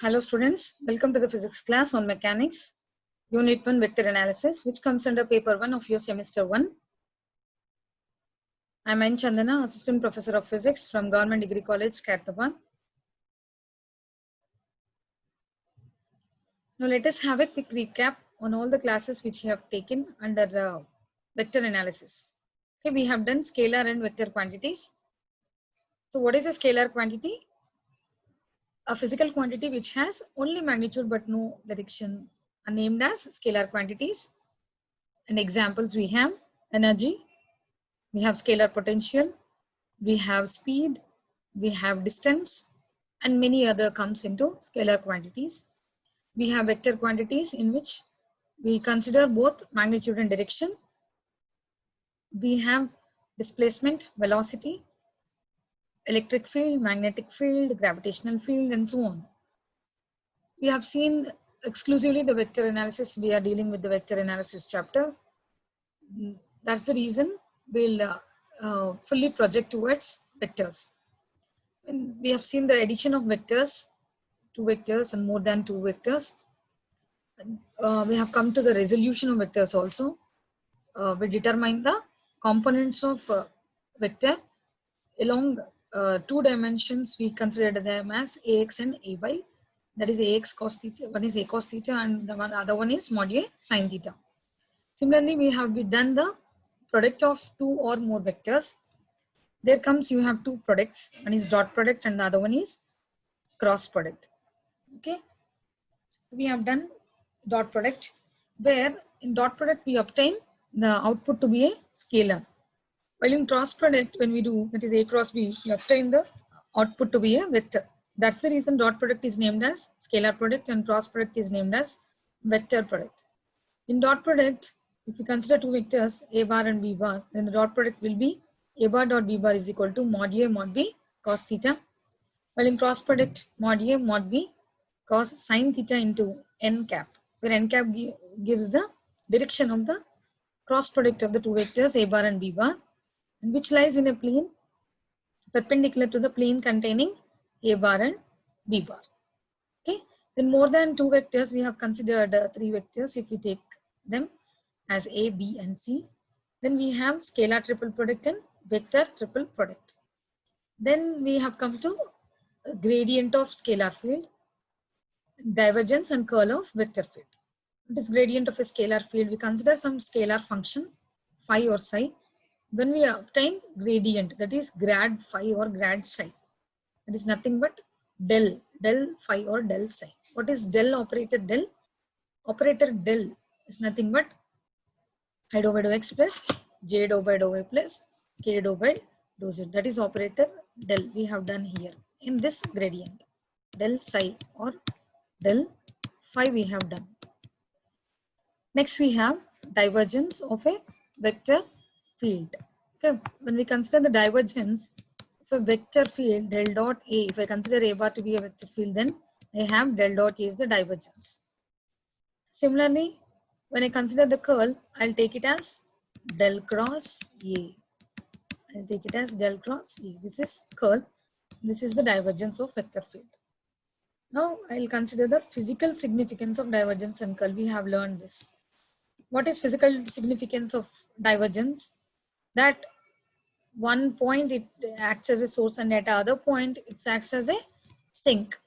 Hello students, welcome to the physics class on mechanics, unit 1 vector analysis, which comes under paper 1 of your semester 1. I am N. Chandana, assistant professor of physics from Government Degree College, Khairtabad. Now let us have a quick recap on all the classes which you have taken under vector analysis. Okay, we have done scalar and vector quantities. So what is a scalar quantity? A physical quantity which has only magnitude but no direction are named as scalar quantities. And examples we have energy, we have scalar potential, we have speed, we have distance, and many other comes into scalar quantities. We have vector quantities in which we consider both magnitude and direction. We have displacement, velocity, electric field, magnetic field, gravitational field, and so on. We have seen exclusively the vector analysis. We are dealing with the vector analysis chapter. That's the reason we'll fully project towards vectors. And we have seen the addition of vectors, 2 vectors and more than 2 vectors. We have come to the resolution of vectors also. We determine the components of vector along 2 dimensions. We consider them as ax and ay. That is ax cos theta, one is a cos theta and the other one is mod a sin theta. Similarly, we have done the product of 2 or more vectors. There comes you have 2 products. One is dot product and the other one is cross product. Okay. We have done dot product where in dot product we obtain the output to be a scalar. While in cross product when we do that is a cross b, we obtain the output to be a vector. That's the reason dot product is named as scalar product and cross product is named as vector product. In dot product, if we consider 2 vectors a bar and b bar, then the dot product will be a bar dot b bar is equal to mod a mod b cos theta. While in cross product, mod a mod b cos sin theta into n cap, where n cap gives the direction of the cross product of the 2 vectors a bar and b bar, and which lies in a plane perpendicular to the plane containing a bar and b bar. Okay. Then more than 2 vectors, we have considered 3 vectors if we take them as a, b, and c. Then we have scalar triple product and vector triple product. Then we have come to gradient of scalar field, divergence and curl of vector field. What is gradient of a scalar field? We consider some scalar function phi or psi. When we obtain gradient, that is grad phi or grad psi, that is nothing but del phi or del psi. What is del operator del? Operator del is nothing but I dou by dou x plus j dou by dou y plus k dou by dou z. That is operator del we have done here in this gradient. Del psi or del phi we have done. Next we have divergence of a vector field. Okay, when we consider the divergence of a vector field del dot a, if I consider a bar to be a vector field, then I have del dot a is the divergence. Similarly, when I consider the curl, I'll take it as del cross a. I'll take it as del cross a. This is curl. This is the divergence of vector field. Now I'll consider the physical significance of divergence and curl. We have learned this. What is physical significance of divergence? That one point it acts as a source and at other point it acts as a sink.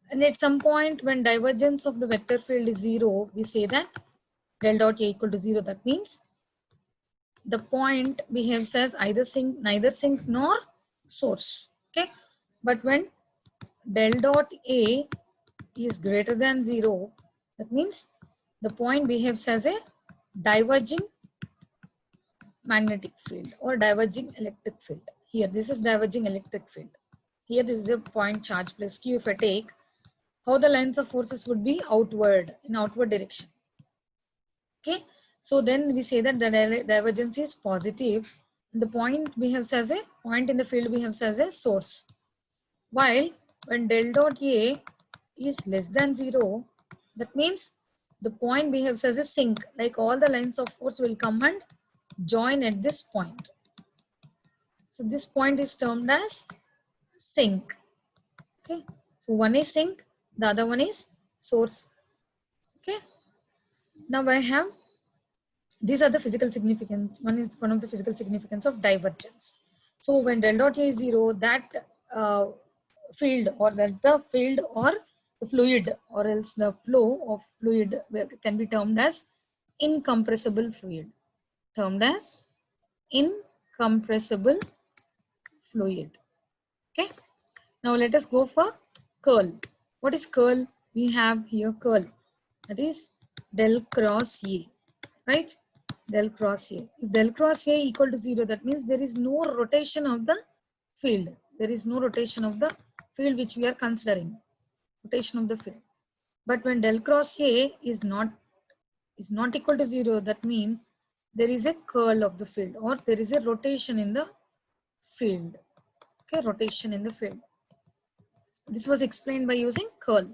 And at some point when divergence of the vector field is 0, we say that del dot a equal to 0. That means the point behaves as either sink, neither sink nor source. Okay. But when del dot a is greater than 0, that means the point behaves as a diverging magnetic field or diverging electric field. Here, this is diverging electric field. Here, this is a point charge plus q. If I take, how the lines of forces would be outward, in outward direction. Okay, so then we say that the divergence is positive. The point behaves as a point in the field behaves as a source. While when del dot a is less than 0, that means the point behaves as a sink, like all the lines of force will come and join at this point. So this point is termed as sink. Okay. So one is sink, the other one is source. Okay. Now I have, these are the physical significance. One of the physical significance of divergence. So when del dot A is 0, that field, or that the field or the fluid, or else the flow of fluid can be termed as incompressible fluid. Termed as incompressible fluid. Okay. Now let us go for curl. What is curl? We have here curl. That is del cross A, right? Del cross A. If del cross A equal to 0, that means there is no rotation of the field. There is no rotation of the field which we are considering. Rotation of the field. But when del cross A is not equal to 0, that means there is a curl of the field, or there is a rotation in the field. Okay, rotation in the field. This was explained by using curl.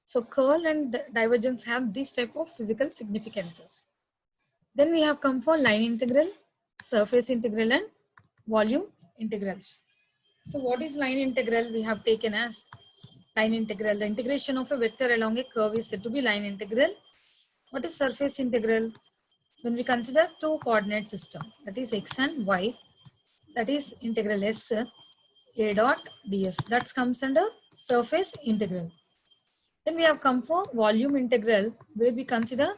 So curl and divergence have this type of physical significances. Then we have come for line integral, surface integral, and volume integrals. So what is line integral? We have taken as line integral. The integration of a vector along a curve is said to be line integral. What is surface integral? When we consider two coordinate system, that is x and y, that is integral s a dot ds. That comes under surface integral. Then we have come for volume integral, where we consider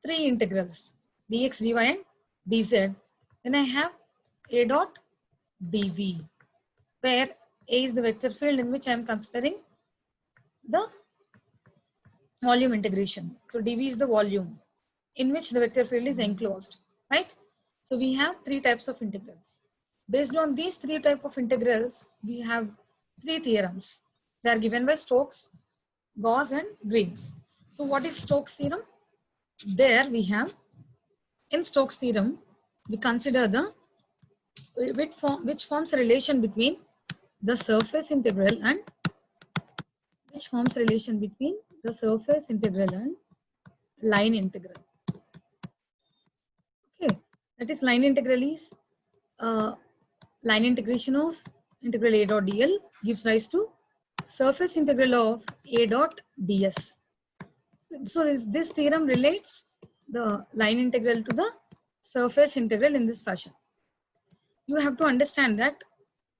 three integrals, dx, dy, and dz. Then I have a dot dv, where a is the vector field in which I am considering the volume integration. So dv is the volume in which the vector field is enclosed, right? So we have three types of integrals. Based on these three types of integrals, we have three theorems. They are given by Stokes, Gauss, and Green's. So what is Stokes theorem? There we have, in Stokes theorem, we consider the which forms a relation between the surface integral and line integral. Okay, that is line integral is line integration of integral a dot dl gives rise to surface integral of a dot ds. So this theorem relates the line integral to the surface integral in this fashion. You have to understand that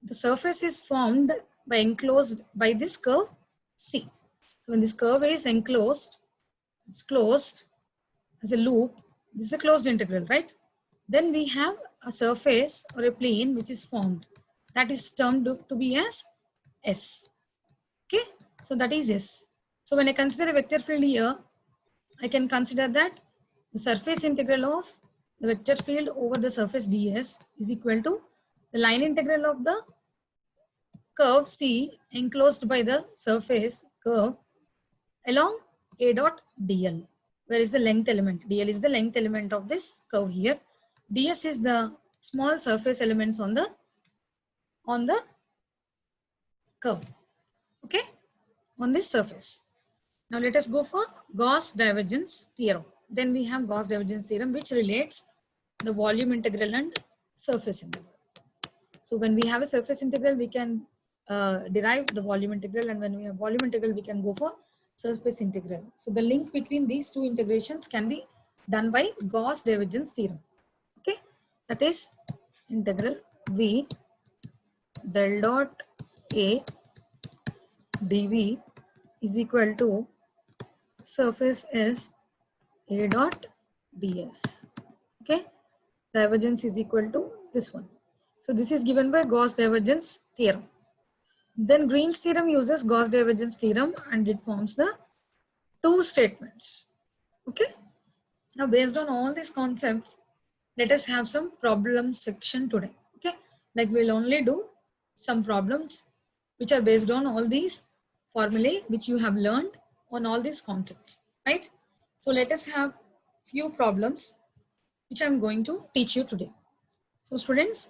the surface is formed by enclosed by this curve C. So when this curve is enclosed, it's closed as a loop, this is a closed integral, right? Then we have a surface or a plane which is formed. That is termed to be as S. Okay, so that is S. So when I consider a vector field here, I can consider that the surface integral of the vector field over the surface ds is equal to the line integral of the curve C enclosed by the surface curve along a dot dl. Where is the length element? Dl is the length element of this curve here. Ds is the small surface elements on the curve. Okay, on this surface. Now let us go for Gauss divergence theorem. Then we have Gauss divergence theorem, which relates the volume integral and surface integral. So when we have a surface integral, we can derive the volume integral, and when we have volume integral, we can go for surface integral. So the link between these two integrations can be done by Gauss divergence theorem. Okay, that is integral v del dot a dv is equal to surface S a dot ds. Okay, divergence is equal to this one. So this is given by Gauss divergence theorem. Then Green's theorem uses Gauss divergence theorem, and it forms the two statements. Okay, now based on all these concepts, let us have some problem section today. Okay, like we'll only do some problems which are based on all these formulae which you have learned on all these concepts, right? So let us have few problems which I'm going to teach you today. So students,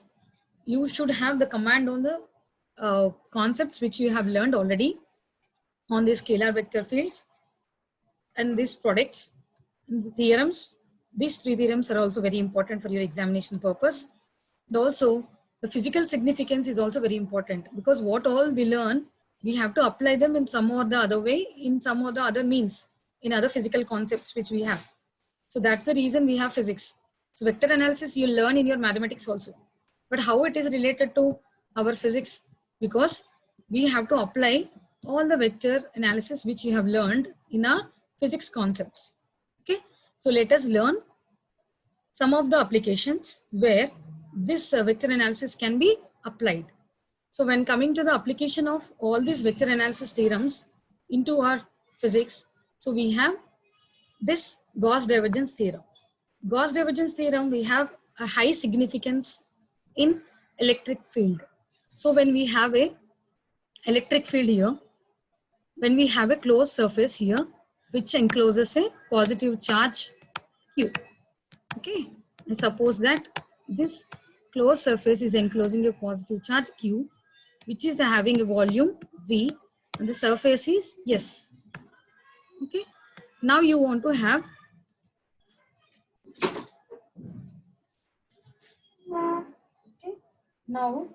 you should have the command on the concepts which you have learned already on the scalar vector fields and these products and the theorems. These three theorems are also very important for your examination purpose. And also the physical significance is also very important, because what all we learn we have to apply them in some or the other way, in some or the other means, in other physical concepts which we have. So that's the reason we have physics. So vector analysis you learn in your mathematics also. But how it is related to our physics? Because we have to apply all the vector analysis which you have learned in our physics concepts. Okay, so let us learn some of the applications where this vector analysis can be applied. So when coming to the application of all these vector analysis theorems into our physics, so we have this Gauss divergence theorem. Gauss divergence theorem, we have a high significance in electric field. So when we have a electric field here, when we have a closed surface here, which encloses a positive charge Q. Okay, I suppose that this closed surface is enclosing a positive charge Q, which is having a volume V, and the surface is S. Okay, now you want to have now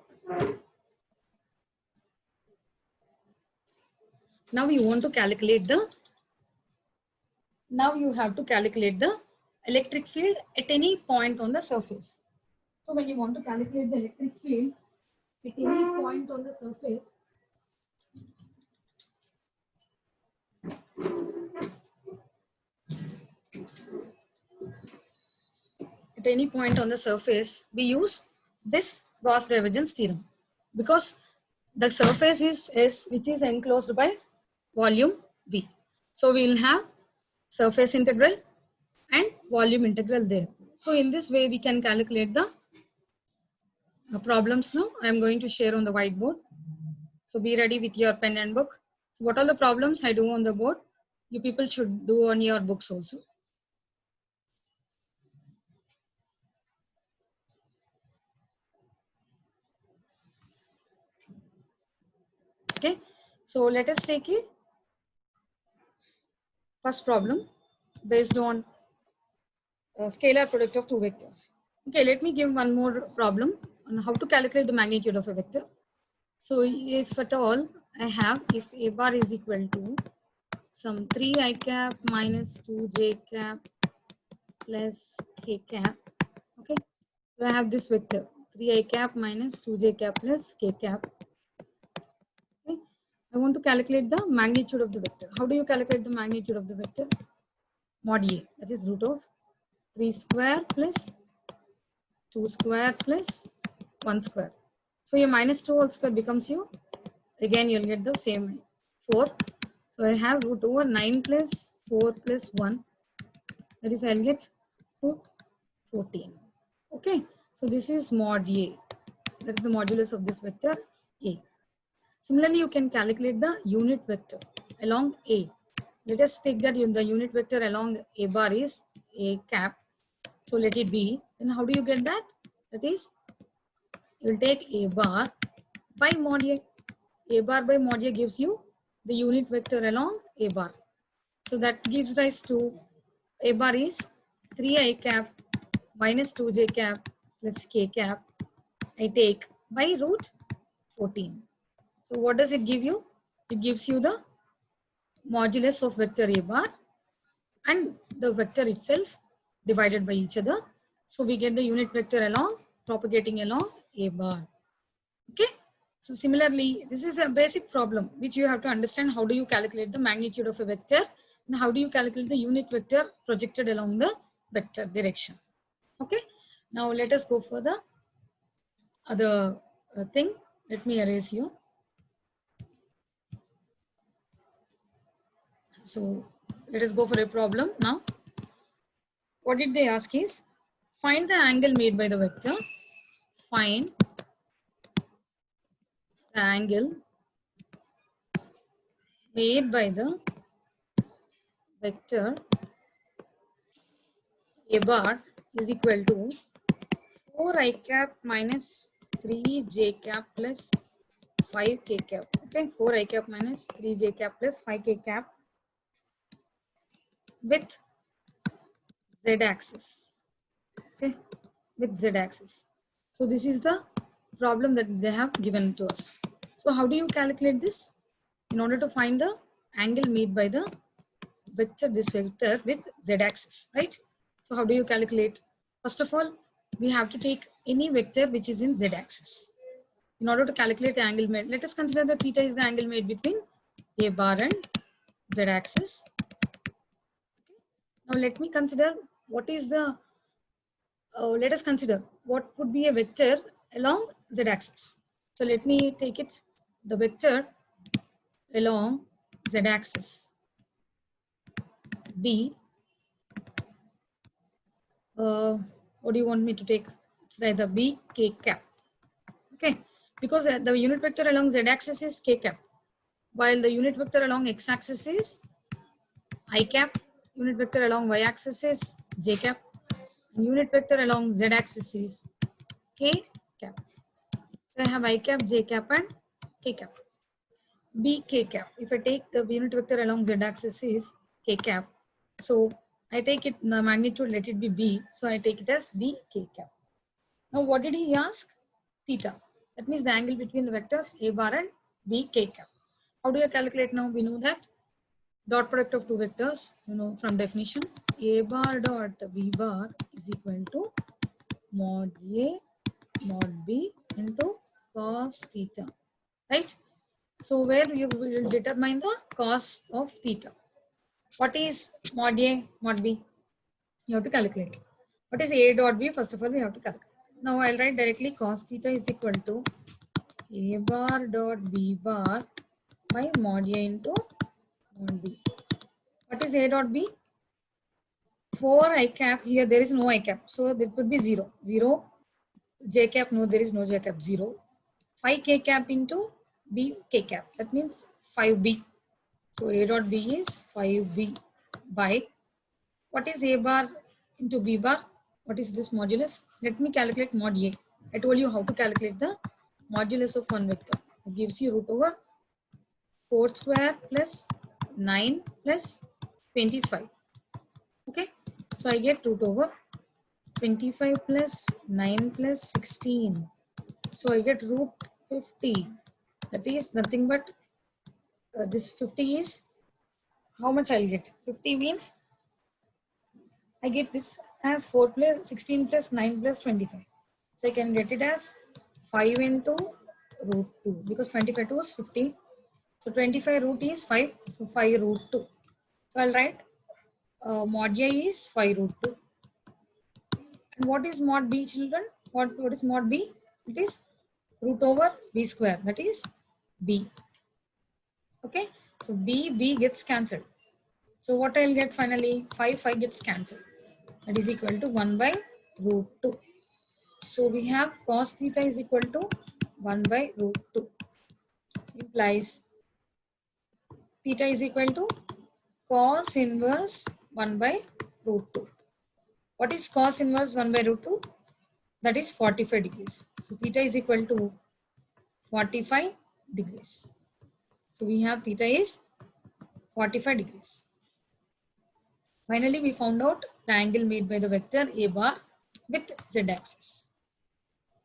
you want to calculate the you have to calculate the electric field at any point on the surface. So when you want to calculate the electric field at any point on the surface, we use this Gauss divergence theorem, because the surface is S, which is enclosed by volume V. So we will have surface integral and volume integral there. So in this way we can calculate the problems. Now I am going to share on the whiteboard. So be ready with your pen and book. So what are the problems I do on the board? You people should do on your books also. Okay, so let us take it. First problem based on scalar product of two vectors. Okay, let me give one more problem on how to calculate the magnitude of a vector. So if at all I have, if a bar is equal to some 3i cap minus 2j cap plus k cap. Okay, so I have this vector 3i cap minus 2j cap plus k cap. Okay, I want to calculate the magnitude of the vector. How do you calculate the magnitude of the vector? Mod a, that is root of 3 square plus 2 square plus 1 square. So your minus 2 whole square becomes you, again you'll get the same 4. So I have root over 9 plus 4 plus 1, that is I'll get root 14. Okay, so this is mod a, that is the modulus of this vector a. Similarly, you can calculate the unit vector along a. Let us take that the unit vector along a bar is a cap. So let it be. Then how do you get that? That is, you will take a bar by mod a. A bar by mod a gives you the unit vector along a bar. So that gives rise to a bar is 3i cap minus 2j cap plus k cap. I take by root 14. So what does it give you? It gives you the modulus of vector a bar and the vector itself divided by each other. So we get the unit vector along, propagating along a bar. Okay. So similarly, this is a basic problem which you have to understand. How do you calculate the magnitude of a vector and how do you calculate the unit vector projected along the vector direction? Okay. Now let us go for the other thing. Let me erase here. So let us go for a problem now. What did they ask is, find the angle made by the vector. Find the angle made by the vector a bar is equal to 4i cap minus 3j cap plus 5k cap. Okay, 4i cap minus 3j cap plus 5k cap with z axis. Okay, with z axis. So this is the problem that they have given to us. So how do you calculate this? in order to find the angle made by the vector, this vector with z-axis, right? So how do you calculate? First of all, we have to take any vector which is in z-axis. In order to calculate the angle made, let us consider that theta is the angle made between a bar and z-axis. Now let me consider what is the, let us consider what would be a vector along z-axis. So let me take it, the vector along z-axis b. What do you want me to take? It's either b k cap. Okay, because the unit vector along z-axis is k cap, while the unit vector along x-axis is I cap, unit vector along y-axis is j cap, and unit vector along z-axis is k cap. So I have I cap, j cap, and k cap. B k cap. If I take the unit vector along z-axis is k cap, so I take it the magnitude, let it be b, so I take it as b k cap. Now what did he ask? Theta. That means the angle between the vectors a bar and b k cap. How do you calculate now? We know that dot product of two vectors, you know from definition, a bar dot b bar is equal to mod a mod b into cos theta, right? So where you will determine the cos of theta. What is mod a, mod b? You have to calculate. What is a dot b? First of all, we have to calculate. Now I'll write directly cos theta is equal to a bar dot b bar by mod a into mod b. What is a dot b? 4 I cap, here there is no I cap, so that would be 0. 0 j cap, no, there is no j cap, 0. 5 k cap into b k cap, that means 5b. So a dot b is 5b by, what is a bar into b bar? What is this modulus? Let me calculate mod a. I told you how to calculate the modulus of one vector. It gives you root over 4 square plus 9 plus 25. Okay, so I get root over 25 plus 9 plus 16. So I get root 50. That is nothing but this 50 is how much I'll get. 50 means I get this as 4 plus 16 plus 9 plus 25. So I can get it as 5 into root 2 because 25 to is 50. So 25 root is 5. So 5 root 2. So I'll write mod a is 5 root 2. And what is mod b, children? What is mod b? It is root over b square. That is b. Okay. So b gets cancelled. So what I'll get finally? 5 gets cancelled. That is equal to 1 by root 2. So we have cos theta is equal to 1 by root 2. Implies theta is equal to cos inverse 1 by root 2. What is cos inverse 1 by root 2? That is 45 degrees. So theta is equal to 45 degrees. So we have theta is 45 degrees. Finally, we found out the angle made by the vector a bar with z-axis.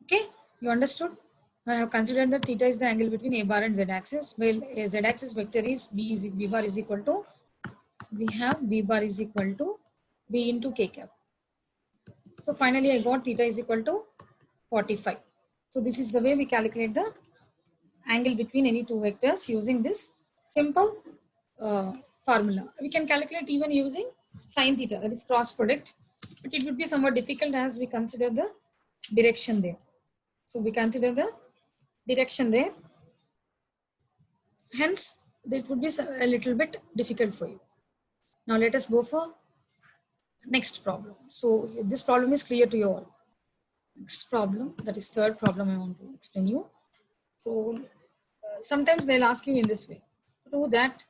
Okay, you understood? I have considered that theta is the angle between a bar and z-axis. Well, a z-axis vector is b bar is equal to, we have b bar is equal to b into k cap. So finally, I got theta is equal to 45. So this is the way we calculate the angle between any two vectors using this simple formula. We can calculate even using sine theta, that is cross product, but it would be somewhat difficult as we consider the direction there. So we consider the direction there. Hence, it would be a little bit difficult for you. Now let us go for next problem. So this problem is clear to you all. Next problem, that is third problem I want to explain you. So sometimes they'll ask you in this way. Prove that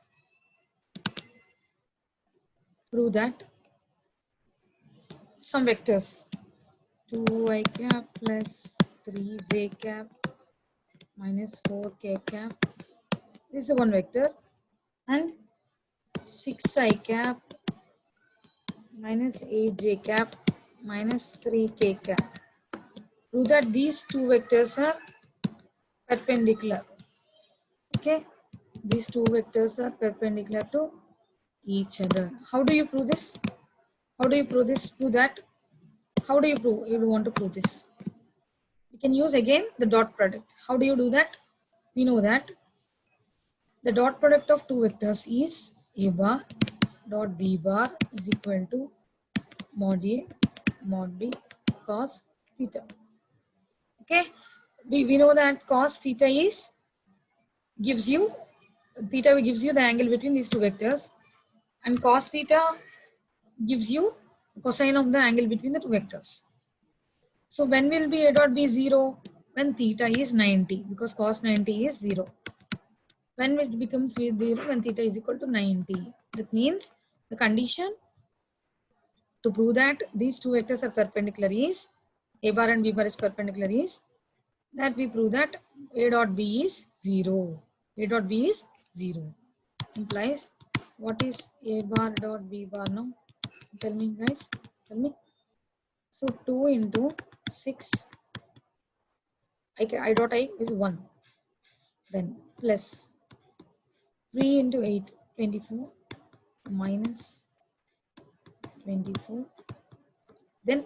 some vectors 2 I cap plus 3 j cap minus 4 k cap, this is the one vector, and 6 I cap minus 8 j cap minus 3 k cap. Prove that these two vectors are perpendicular. Okay, these two vectors are perpendicular to each other. How do you prove this? How do you prove this? Prove that. How do you prove? You want to prove this? We can use again the dot product. How do you do that? We know that the dot product of two vectors is a bar dot b bar is equal to mod a mod b cos theta. Okay, we know that cos theta is gives you theta gives you the angle between these two vectors, and cos theta gives you cosine of the angle between the two vectors. So when will be a dot b 0? When theta is 90, because cos 90 is 0. When it becomes 0? When theta is equal to 90. That means the condition to prove that these two vectors are perpendicular is a bar and b bar is perpendicular is that we prove that a dot b is 0. A dot b is 0. Implies what is a bar dot b bar now? Tell me guys. Tell me. So 2 into 6 I dot I is 1. Then plus 3 into 8, 24 minus 24. Then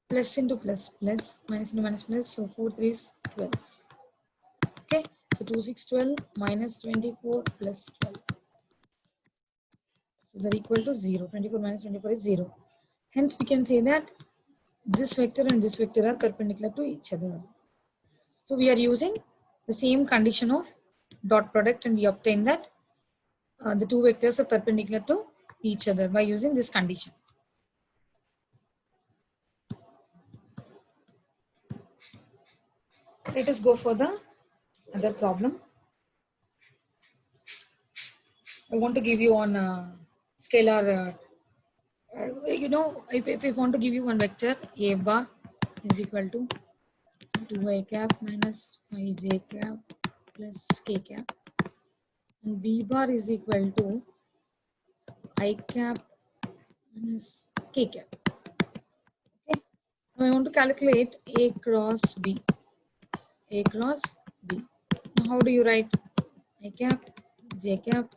plus into plus, plus minus into minus plus. So 4 3 is 12. Okay. So 2 6 12 minus 24 plus 12. So they're equal to 0. 24 minus 24 is 0. Hence we can say that this vector and this vector are perpendicular to each other. So we are using the same condition of dot product, and we obtain that the two vectors are perpendicular to each other by using this condition. Let us go for the other problem. I want to give you on scalar, if I want to give you one vector, a bar is equal to 2i cap minus 5j cap plus k cap, and b bar is equal to I cap minus k cap. Okay. Now I want to calculate a cross b. A cross b. Now how do you write? I cap, j cap,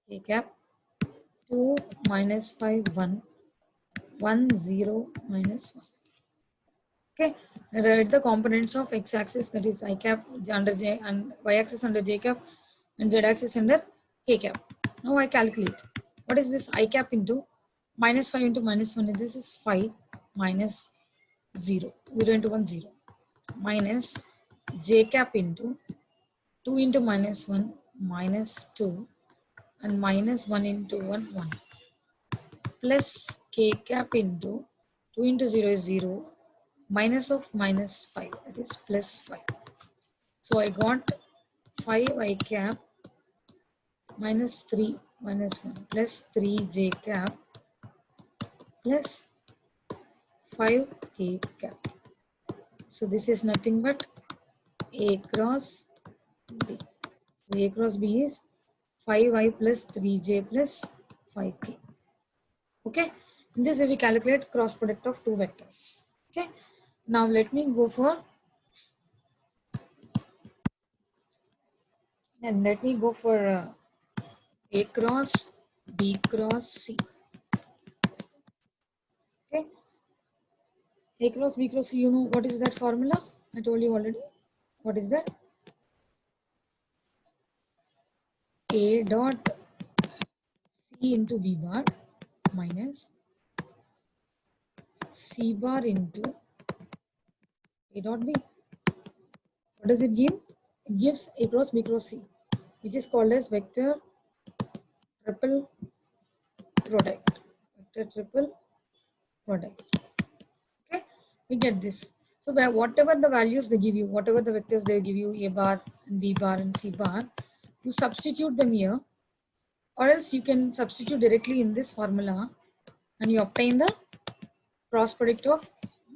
k cap, 2 minus 5, 1, 1, 0, minus 1. Okay, write the components of x-axis, that is I cap under j, and y-axis under j cap, and z-axis under k cap. Now I calculate. What is this? I cap into minus 5 into minus 1. This is 5 minus 0. 0 into 1, 0. Minus j cap into 2 into minus 1, minus 2, and minus 1 into 1, 1. Plus k cap into 2 into 0 is 0. Minus of minus 5, that is plus 5. So I got 5 I cap minus 3 minus 1 plus 3 j cap plus 5 k cap. So this is nothing but a cross b. So a cross b is 5i plus 3j plus 5k. Okay. In this way we calculate cross product of two vectors. Okay. Now let me go for a cross b cross c. Okay. A cross b cross c, you know what is that formula? I told you already. What is that? A dot c into b bar minus c bar into a dot b. What does it give? It gives a cross b cross c, which is called as vector triple product. Vector triple product. Okay, we get this. So whatever the values they give you, whatever the vectors they give you, a bar and b bar and c bar, you substitute them here, or else you can substitute directly in this formula and you obtain the cross product of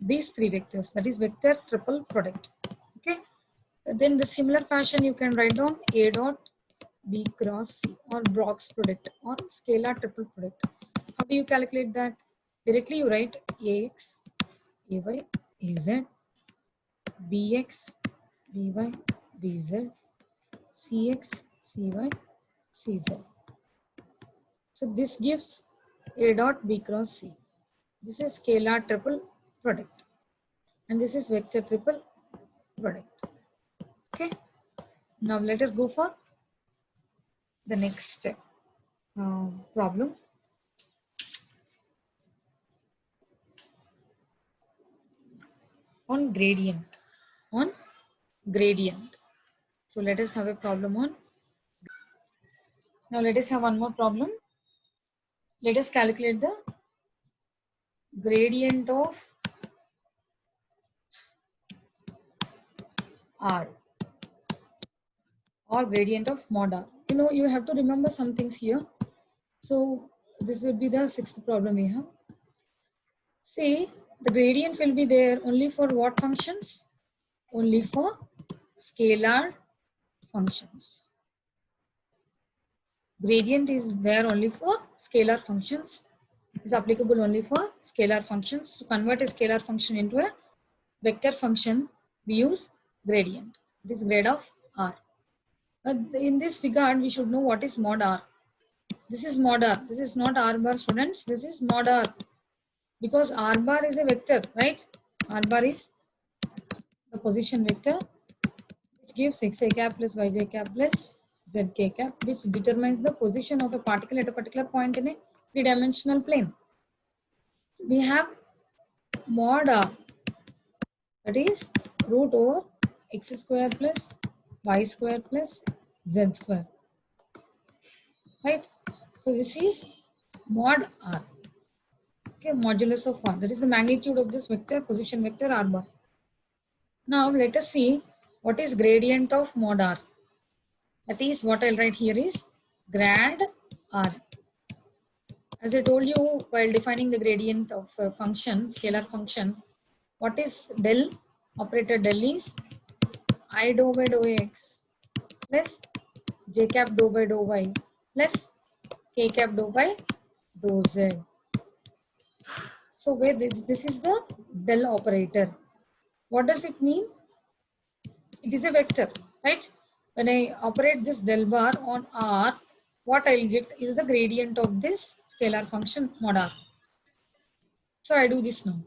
these three vectors, that is vector triple product. Okay, then the similar fashion you can write down a dot b cross c, or Bloch's product, or scalar triple product. How do you calculate that? Directly you write ax, ay, az, bx, by, bz, cx, Cy Cz. So this gives A dot B cross C. This is scalar triple product, and this is vector triple product. Okay. Now let us go for the next problem. On gradient. On gradient. So let us have a problem on. Now let us have one more problem. Let us calculate the gradient of R or gradient of mod R. You know, you have to remember some things here. So this will be the sixth problem we have. See, the gradient will be there only for what functions? Only for scalar functions. Gradient is there only for scalar functions. Is applicable only for scalar functions. To convert a scalar function into a vector function, we use gradient. It is grade of R. In this regard, we should know what is mod R. This is mod R. This is not R bar, students. This is mod R. Because R bar is a vector, right? R bar is the position vector, which gives xi cap plus yj cap plus zk cap, which determines the position of a particle at a particular point in a three-dimensional plane. We have mod R, that is root over x square plus y square plus z square, right? So this is mod R. Okay, modulus of R, that is the magnitude of this vector, position vector R bar. Now let us see what is gradient of mod R. That is what I'll write here is grad R. As I told you while defining the gradient of a function, scalar function, what is del? Operator del is I dou by dou x plus j cap dou by dou y plus k cap dou by dou z. So where this is the del operator. What does it mean? It is a vector, right? When I operate this del bar on R, what I'll get is the gradient of this scalar function mod R. So I do this now.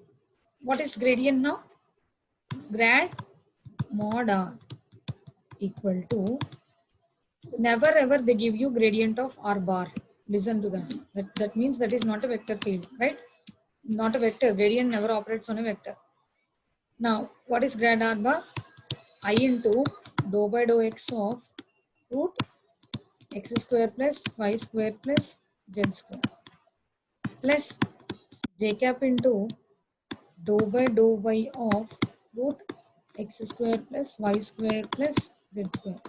What is gradient now? Grad mod R equal to, never ever they give you gradient of R bar. Listen to that. That means that is not a vector field, right? Not a vector. Gradient never operates on a vector. Now, what is grad R bar? I into dou by dou x of root x square plus y square plus z square plus j cap into dou by dou y of root x square plus y square plus z square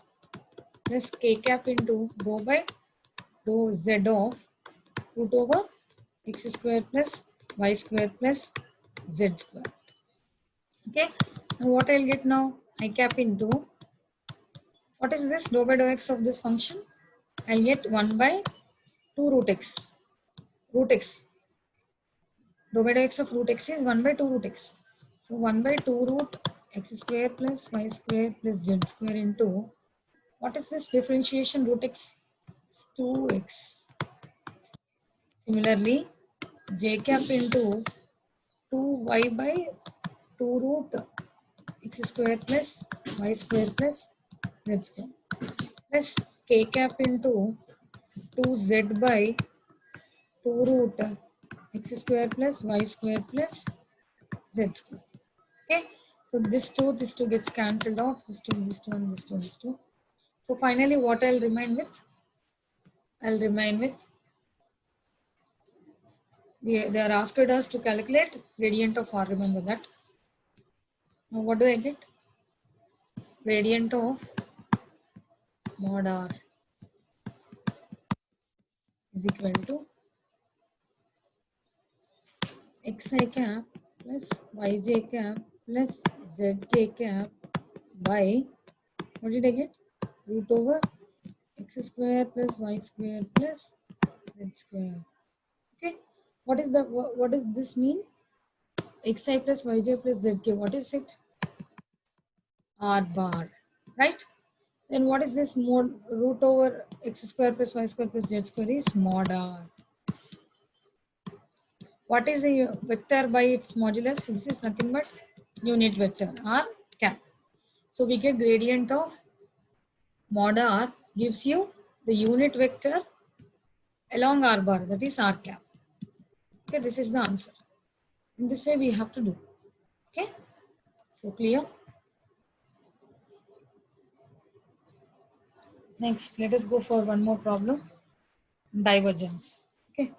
plus k cap into dou by dou z of root over x square plus y square plus z square. Okay, now what I'll get now? I cap into, what is this dou by dou x of this function? I'll get 1 by 2 root x. Root x. Dou by dou x of root x is 1 by 2 root x. So 1 by 2 root x square plus y square plus z square into, what is this differentiation? Root x is 2x. Similarly, j cap into 2y by 2 root x square plus y square plus z square plus k cap into 2z by 2 root x square plus y square plus z square. Okay, so this 2 gets cancelled out. This 2, and this 2, this 2. So finally, what I'll remain with? I'll remain with, they are asked us to calculate gradient of R. Remember that. Now what do I get? Gradient of mod R is equal to xi cap plus yj cap plus zk cap by, what did I get? Root over x square plus y square plus z square. Okay, what does this mean? Xi plus yj plus zk, what is it? R bar, right? Then what is this mod root over x square plus y square plus z square is mod r. What is a vector by its modulus? This is nothing but unit vector r cap. So we get gradient of mod r gives you the unit vector along r bar, that is r cap. Okay, this is the answer. In this way we have to do. Okay, so clear. Next, let us go for one more problem. Divergence. Okay,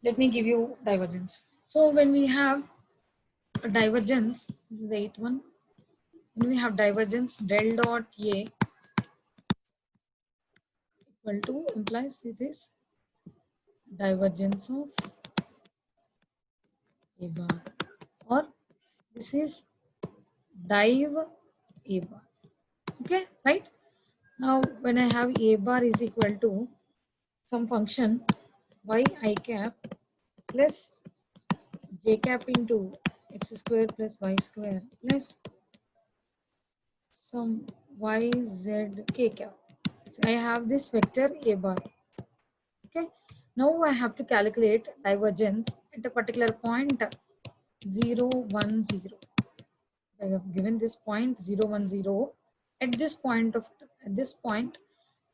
let me give you divergence. So when we have a divergence, this is the 8th one. When we have divergence, del dot A equal to implies it is divergence of A bar, or this is div A bar. Okay, right? Now when I have A bar is equal to some function y I cap plus j cap into x square plus y square plus some y z k cap. So I have this vector A bar. Okay. Now I have to calculate divergence at a particular point 0, 1, 0. I have given this point 0, 1, 0. At this point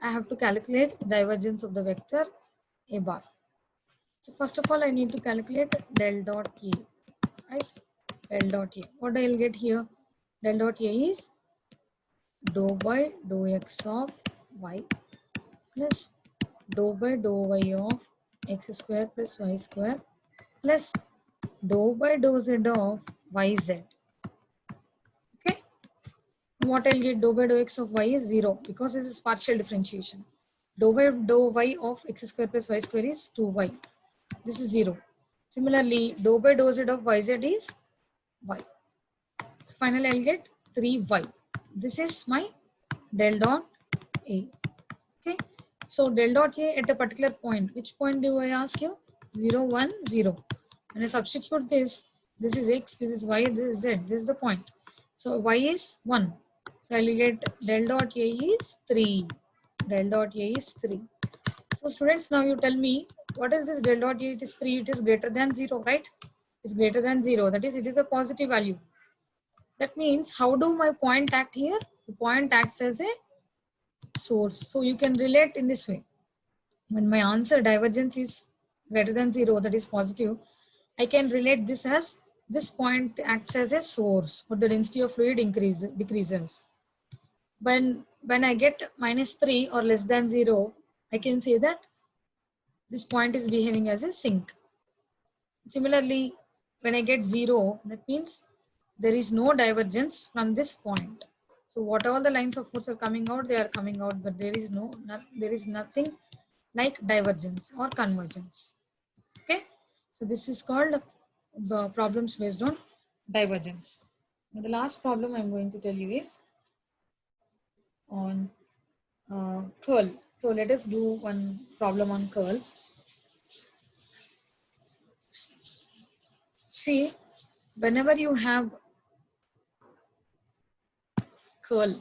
I have to calculate divergence of the vector A bar. So first of all, I need to calculate del dot A, right? Del dot A. What I'll get here? Del dot A is dou by dou x of y plus dou by dou y of x square plus y square plus dou by dou z of yz. Okay. What I'll get, dou by dou x of y is 0 because this is partial differentiation. Dou by dou y of x square plus y square is 2y. This is 0. Similarly, dou by dou z of yz is y. So finally, I'll get 3y. This is my del dot A. Okay. So del dot A at a particular point. Which point do I ask you? 0, 1, 0. And I substitute this. This is x, this is y, this is z. This is the point. So y is 1. So I'll get del dot A is 3. Del dot A is 3. So students, now you tell me, what is this del dot A? It is 3. It is greater than 0, right? It's greater than 0. That is, it is a positive value. That means, how do my point act here? The point acts as a source. So you can relate in this way. When my answer divergence is greater than 0, that is positive, I can relate this as this point acts as a source, or the density of fluid decreases. When I get -3 or less than 0, I can say that this point is behaving as a sink. Similarly, when I get 0, that means there is no divergence from this point. So what all the lines of force are coming out, they are coming out, but there is nothing like divergence or convergence. Okay, so this is called problems based on divergence. Now the last problem I'm going to tell you is on curl. So let us do one problem on curl. See, whenever you have curl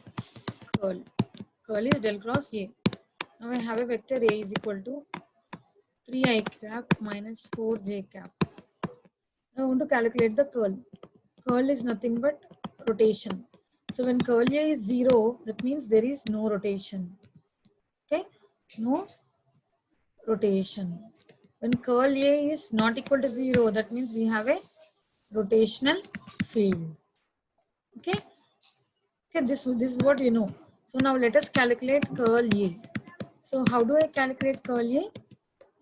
is del cross A. Now I have a vector A is equal to 3i cap minus 4j cap. Now I want to calculate the curl. Curl is nothing but rotation. So when curl A is 0, that means there is no rotation. Okay, no rotation. When curl A is not equal to 0, that means we have a rotational field. Okay, this is what we know. So now let us calculate curl A. So how do I calculate curl A?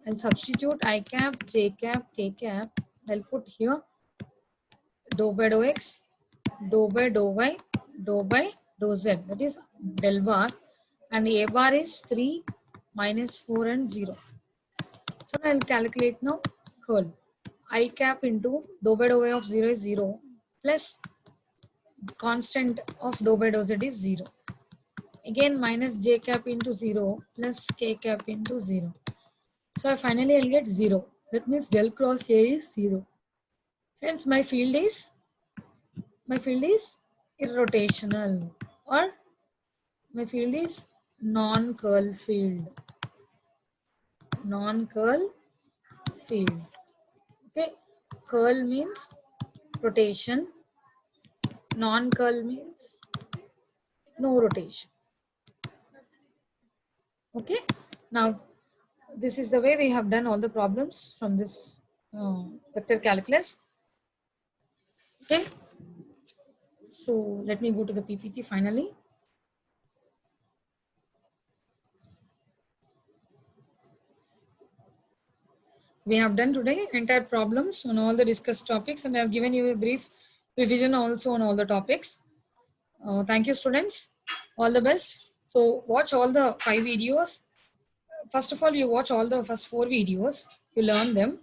I'll substitute I cap, j cap, k cap. I'll put here dou by dou x, dou by dou y, dou by dou z. That is del bar, and A bar is 3, minus 4 and 0. So I'll calculate now curl. I cap into dou by dou y of 0 is 0 plus constant of dou by dou z is 0. Again minus j cap into 0 plus k cap into 0. So finally I'll get 0. That means del cross A is 0. Hence my field is irrotational, or my field is non-curl field. Non-curl field. Okay, curl means rotation, non-curl means no rotation. Okay, now this is the way we have done all the problems from this vector calculus. Okay, so let me go to the PPT finally. We have done today entire problems on all the discussed topics, and I have given you a brief revision also on all the topics. Thank you, students. All the best. So watch all the 5 videos. First of all, you watch all the first 4 videos. You learn them.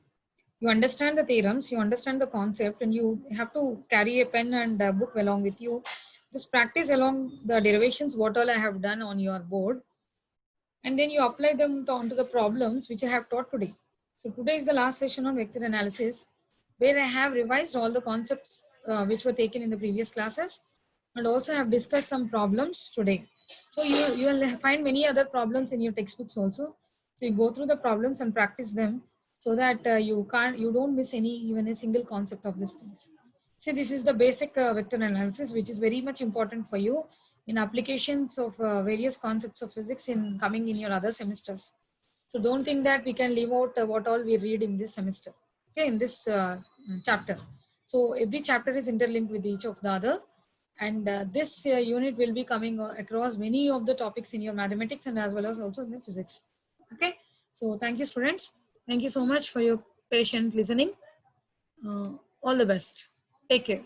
You understand the theorems. You understand the concept, and you have to carry a pen and a book along with you. Just practice along the derivations, what all I have done on your board, and then you apply them onto the problems which I have taught today. So today is the last session on vector analysis, where I have revised all the concepts which were taken in the previous classes, and also have discussed some problems today. So you will find many other problems in your textbooks also. So you go through the problems and practice them, so that you don't miss any, even a single concept of these things. See, this is the basic vector analysis, which is very much important for you in applications of various concepts of physics in coming in your other semesters. So don't think that we can leave out what all we read in this semester, okay, in this chapter. So every chapter is interlinked with each of the other, and this unit will be coming across many of the topics in your mathematics and as well as also in the physics. Okay, so thank you, students. Thank you so much for your patient listening. All the best. Take care.